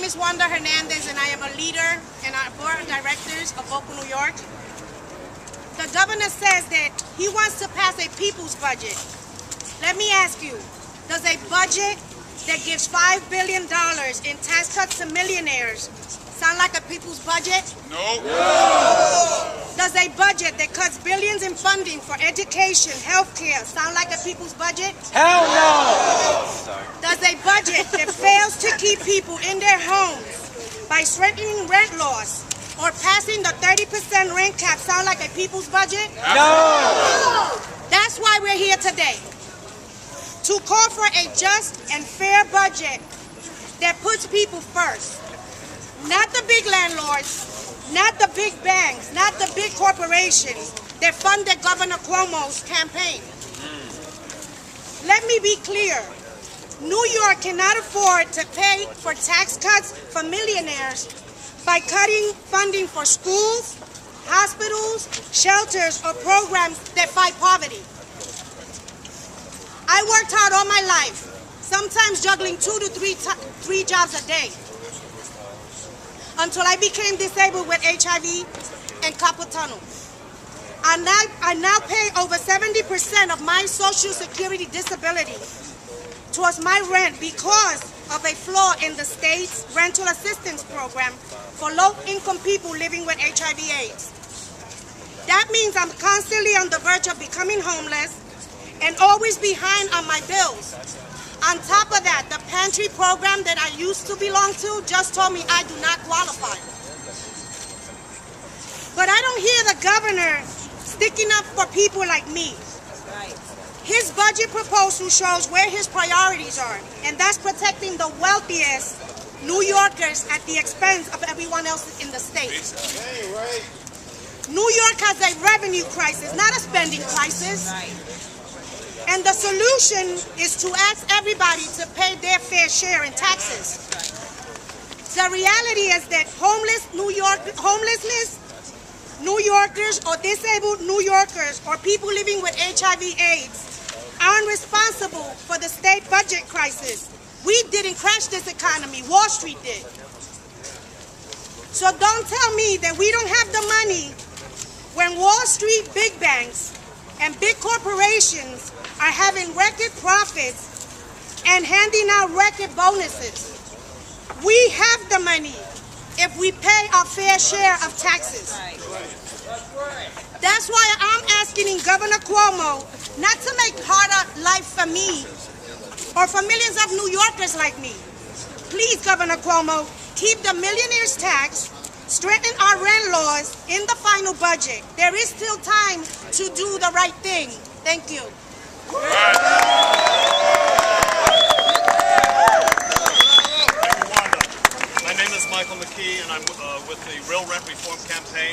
name is Wanda and I am a leader in our board of directors of Boca, New York. The governor says that he wants to pass a people's budget. Let me ask you, does a budget that gives $5 billion in tax cuts to millionaires sound like a people's budget? No. Does a budget that cuts billions in funding for education, healthcare sound like a people's budget? Hell no! Does a budget that fails to keep people in their homes by strengthening rent laws or passing the 30% rent cap sound like a people's budget? No! That's why we're here today, to call for a just and fair budget that puts people first. Not the big landlords, not the big banks, not the big corporations that funded Governor Cuomo's campaign. Let me be clear. New York cannot afford to pay for tax cuts for millionaires by cutting funding for schools, hospitals, shelters, or programs that fight poverty. I worked hard all my life, sometimes juggling 2 to 3 jobs a day, until I became disabled with HIV and carpal tunnel. I now pay over 70% of my Social Security disability towards my rent because of a flaw in the state's rental assistance program for low-income people living with HIV/AIDS. That means I'm constantly on the verge of becoming homeless and always behind on my bills. On top of that, the pantry program that I used to belong to just told me I do not qualify. But I don't hear the governor sticking up for people like me. His budget proposal shows where his priorities are, and that's protecting the wealthiest New Yorkers at the expense of everyone else in the state. New York has a revenue crisis, not a spending crisis. And the solution is to ask everybody to pay their fair share in taxes. The reality is that homelessness, New Yorkers or disabled New Yorkers or people living with HIV/AIDS aren't responsible for the state budget crisis. We didn't crash this economy, Wall Street did. So don't tell me that we don't have the money when Wall Street big banks and big corporations are having record profits and handing out record bonuses. We have the money if we pay our fair share of taxes. That's why I'm asking Governor Cuomo not to make harder life for me or for millions of New Yorkers like me. Please, Governor Cuomo, keep the millionaires' tax, strengthen our rent laws in the final budget. There is still time to do the right thing. Thank you. Thank you, Wanda. My name is Michael McKee, and I'm with the Real Rent Reform Campaign.